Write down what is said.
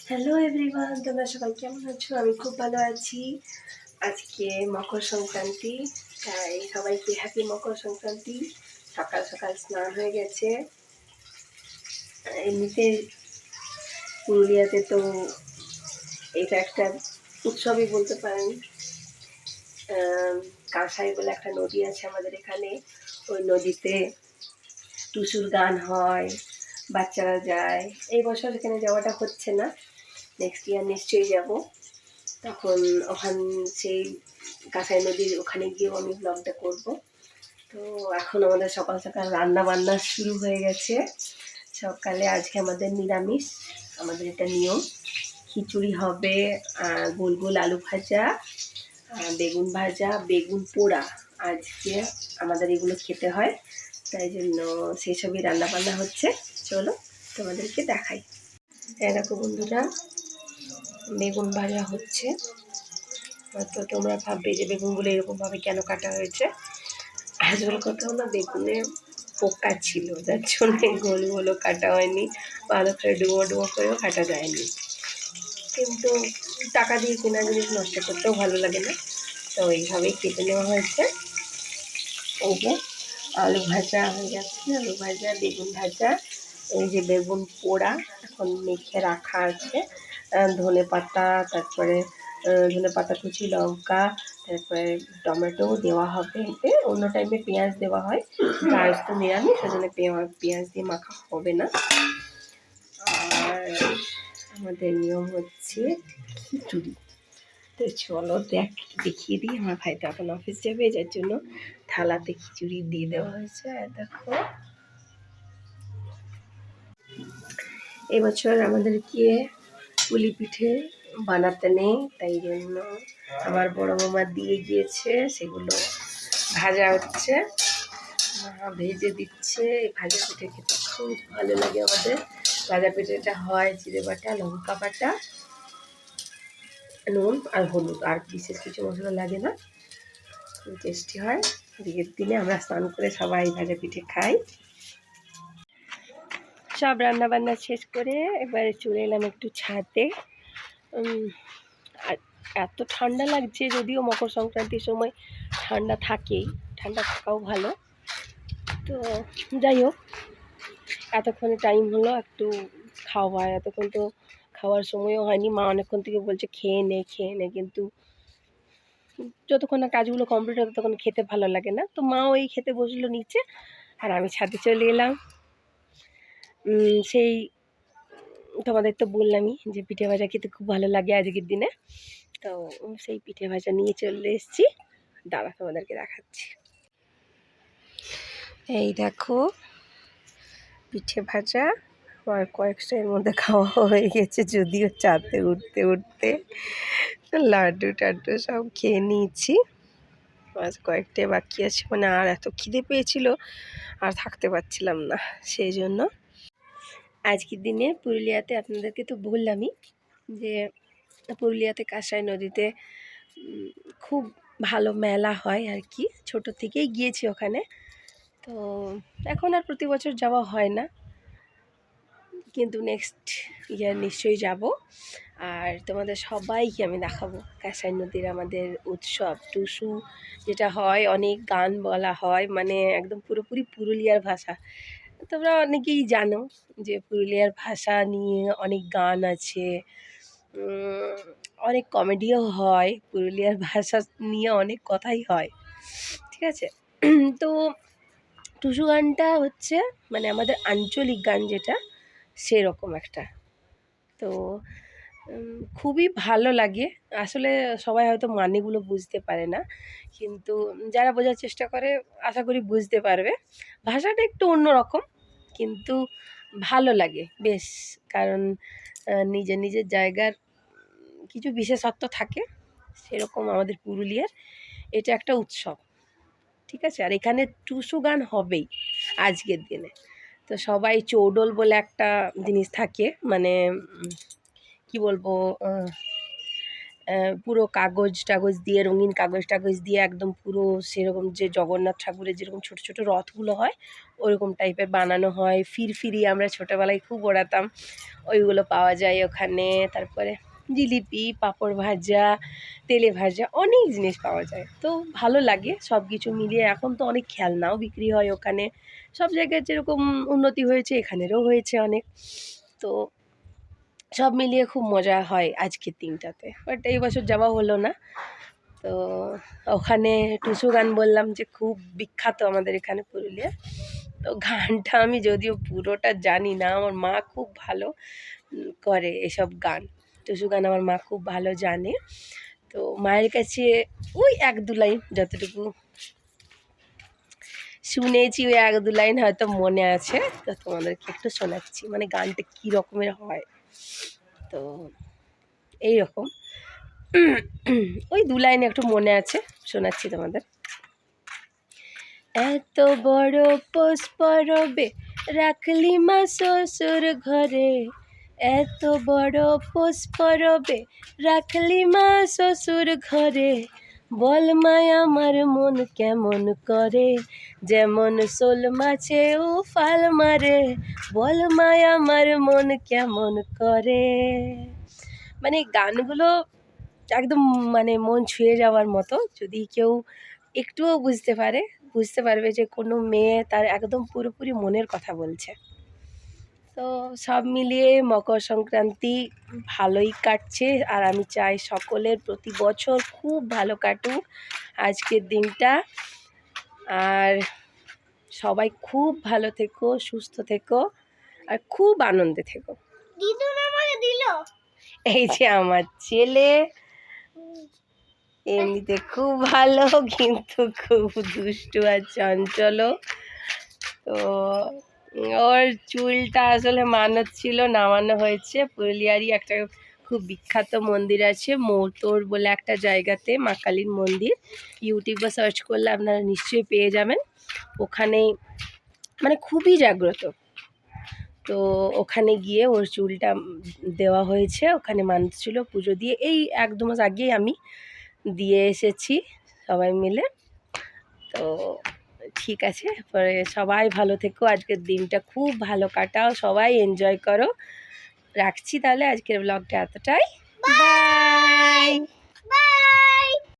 Hello everyone, তোমরা সবাই কেমন আছো? আমি খুব ভালো আছি। আজকে মকর সংক্রান্তি, তাই সবাইকে হ্যাপি মকর সংক্রান্তি। সকাল সকাল স্নান হয়ে গেছে। এমনিতে পুরুলিয়াতে তো এটা একটা উৎসবই বলতে পারেন। কাঁসাই বলে একটা নদী আছে আমাদের এখানে। ওই নদীতে টুসুর গান হয়, বাচ্চারা যায়। এই বছর এখানে যাওয়াটা হচ্ছে না, নেক্সট ইয়ার নিশ্চয়ই যাব। তখন সেই কাঁসাই নদীর ওখানে গিয়েও আমি ব্লগটা করব। তো এখন আমাদের সকাল সকাল রান্না বান্না শুরু হয়ে গেছে। সকালে আজকে আমাদের নিরামিষ, আমাদের এটা নিয়ম। খিচুড়ি হবে, গোল গোল আলু ভাজা, বেগুন ভাজা, বেগুন পোড়া। আজকে আমাদের এগুলো খেতে হয়, তাই জন্য সেই সবই রান্না বান্না হচ্ছে। চলো তোমাদেরকে দেখাই। দেখো বন্ধুরা, বেগুন ভাজা হচ্ছে। হয়তো তোমরা ভাববে যে বেগুনগুলো এরকমভাবে কেন কাটা হয়েছে। আসল কথা হলো বেগুনে পোকা ছিল, যার জন্য গোলগুলো কাটা হয়নি। ভালো করে ডুবো ডুবো করেও কাটা যায়নি। কিন্তু টাকা দিয়ে কেনা জিনিস নষ্ট করতেও ভালো লাগে না, তো এইভাবেই কেটে নেওয়া হয়েছে। এই যে আলু ভাজা হয়ে যাচ্ছে, আলু ভাজা, বেগুন ভাজা, এই যে বেগুন পোড়া এখন মেখে রাখা আছে। ধনে পাতা, তারপরে ধনে পাতা কুচি, লঙ্কা, তারপরে টমেটো দেওয়া হবে। এতে অন্য টাইমে পেঁয়াজ দেওয়া হয়, আজ তো নিরামিষ, সেজন্য পেঁয়াজ দিয়ে মাখা হবে না। আর আমাদের নিয়ম হচ্ছে খিচুড়ি। তো চলো দেখিয়ে দিই। আমার ভাই তো এখন অফিস যাবে, যার জন্য থালাতে খিচুড়ি দিয়ে দেওয়া হয়েছে। আর দেখো, এবছর আমাদেরকে পুলি পিঠে বানাতে নেই, তাই জন্য আমার বড় মামা দিয়ে গিয়েছে, সেগুলো ভাজা হচ্ছে। মা ভেজে দিচ্ছে। এই ভাজা পিঠে খেতে খুব ভালো লাগে আমাদের। ভাজা পিঠেটা হয় জিরে বাটা, লঙ্কা বাটা, নুন আর হলুদ, আর বিশেষ কিছু মশলা লাগে না, খুব টেস্টি হয়। বিয়ের দিনে আমরা স্নান করে সবাই ভাজা পিঠে খাই। সব রান্না বান্না শেষ করে এবারে চলে এলাম একটু ছাদে। আর এত ঠান্ডা লাগছে, যদিও মকর সংক্রান্তির সময় ঠান্ডা থাকেই, ঠান্ডা থাকাও ভালো। তো যাই হোক, এতক্ষণে টাইম হলো একটু খাওয়া। এতক্ষণ তো খাওয়ার সময়ও হয়নি। মা অনেকক্ষণ থেকে বলছে খেয়ে নে খেয়ে নে, কিন্তু যতক্ষণ না কাজগুলো কমপ্লিট হয় ততক্ষণ খেতে ভালো লাগে না। তো মাও এই খেতে বসলো নিচে, আর আমি ছাদে চলে এলাম। সেই তোমাদের তো বললামই যে পিঠে ভাজা খেতে খুব ভালো লাগে আজকের দিনে। তো সেই পিঠে ভাজা নিয়ে চলে এসেছি, দাঁড়া তোমাদেরকে দেখাচ্ছি। এই দেখো পিঠে ভাজা, আমার কয়েকটা এর মধ্যে খাওয়া হয়ে গেছে, যদিও চাতে উঠতে উঠতে লাড্ডু টাড্ডু সব খেয়ে নিয়েছি। আজ কয়েকটাই বাকি আছে, মানে আর এত খিদে পেয়েছিল আর থাকতে পারছিলাম না, সেই জন্য। আজকের দিনে পুরুলিয়াতে আপনাদেরকে তো বললামই যে পুরুলিয়াতে কাঁসাই নদীতে খুব ভালো মেলা হয় আর কি। ছোটো থেকেই গিয়েছি ওখানে, তো এখন আর প্রতি বছর যাওয়া হয় না, কিন্তু নেক্সট ইয়ার নিশ্চয়ই যাব। আর তোমাদের সবাইকে আমি দেখাবো কাঁসাই নদীর আমাদের উৎসব টুসু, যেটা হয় অনেক গান বলা হয়, মানে একদম পুরোপুরি পুরুলিয়ার ভাষা। তোমরা অনেকেই জানো যে পুরুলিয়ার ভাষা নিয়ে অনেক গান আছে, অনেক কমেডিও হয়, পুরুলিয়ার ভাষা নিয়ে অনেক কথাই হয়, ঠিক আছে। তো টুসু গানটা হচ্ছে মানে আমাদের আঞ্চলিক গান, যেটা সেরকম একটা। তো খুবই ভালো লাগে। আসলে সবাই হয়তো মানেগুলো বুঝতে পারে না, কিন্তু যারা বোঝার চেষ্টা করে আশা করি বুঝতে পারবে। ভাষাটা একটু অন্যরকম, কিন্তু ভালো লাগে বেশ, কারণ নিজের নিজের জায়গার কিছু বিশেষত্ব থাকে, সেরকম আমাদের পুরুলিয়ার এটা একটা উৎসব, ঠিক আছে। আর এখানে টুসু গান হবেই আজকের দিনে। তো সবাই চৌডোল বলে একটা জিনিস থাকে, মানে কি বলবো, পুরো কাগজ টাগজ দিয়ে, রঙিন কাগজ টাগজ দিয়ে একদম পুরো সেরকম যে জগন্নাথ ঠাকুরের যেরকম ছোটো ছোটো রথগুলো হয় ওরকম টাইপের বানানো হয়। ফিরফিরি আমরা ছোটোবেলায় খুব ওড়াতাম, ওইগুলো পাওয়া যায় ওখানে। তারপরে জিলিপি, পাঁপড় ভাজা, তেলে ভাজা, অনেক জিনিস পাওয়া যায়। তো ভালো লাগে সব কিছু মিলিয়ে। এখন তো অনেক খেলনাও বিক্রি হয় ওখানে। সব জায়গায় যেরকম উন্নতি হয়েছে এখানেরও হয়েছে অনেক। তো সব মিলিয়ে খুব মজা হয় আজকের দিনটাতে, বাট এই বছর যাওয়া হলো না। তো ওখানে টুসু গান বললাম যে খুব বিখ্যাত আমাদের এখানে পুরুলিয়া। তো গানটা আমি যদিও পুরোটা জানি না, আমার মা খুব ভালো করে এসব গান। টুসু গান আমার মা খুব ভালো জানে। তো মায়ের কাছে ওই এক দু লাইন যতটুকু শুনেছি, ওই এক দু লাইন হয়তো মনে আছে, তো তোমাদেরকে একটু শোনাচ্ছি মানে গানটা কী রকমের হয়। তো এইরকম ওই দু লাইন একটু মনে আছে, শোনাচ্ছি তোমাদের। এত বড় পৌষ পরবে রাখলি মা শ্বশুর ঘরে, এত বড় পৌষ পরবে রাখলি মা শ্বশুর ঘরে, বল মায় আমার মন কেমন করে, যেমন শোল মাছে উফাল মারে, বল মায় আমার মন কেমন করে। মানে গানগুলো একদম মানে মন ছুঁয়ে যাওয়ার মতো। যদি কেউ একটুও বুঝতে পারবে যে কোনো মেয়ে তার একদম পুরোপুরি মনের কথা বলছে। তো সব মিলিয়ে মকর সংক্রান্তি ভালোই কাটছে, আর আমি চাই সকলের প্রতি বছর খুব ভালো কাটুক আজকের দিনটা। আর সবাই খুব ভালো থেকো, সুস্থ থেকো, আর খুব আনন্দে থেকো। এই যে আমার ছেলে এমনিতে খুব ভালো, কিন্তু খুব দুষ্টু আর চঞ্চলও। তো ওর চুলটা আসলে মানত ছিল, নামানো হয়েছে। পুরুলিয়ারই একটা খুব বিখ্যাত মন্দির আছে মৌতোর বলে একটা জায়গাতে, মা কালীর মন্দির। ইউটিউবে সার্চ করলে আপনারা নিশ্চয়ই পেয়ে যাবেন। ওখানেই মানে খুবই জাগ্রত। তো ওখানে গিয়ে ওর চুলটা দেওয়া হয়েছে, ওখানে মানত ছিল, পুজো দিয়ে এই এক দু মাস আগেই আমি দিয়ে এসেছি সবাই মিলে। তো ঠিক আছে, পরে সবাই ভালো থেকো, আজকের দিনটা খুব ভালো কাটাও, সবাই এনজয় করো। রাখছি তাহলে আজকের ব্লগটা এতটাই। বাই।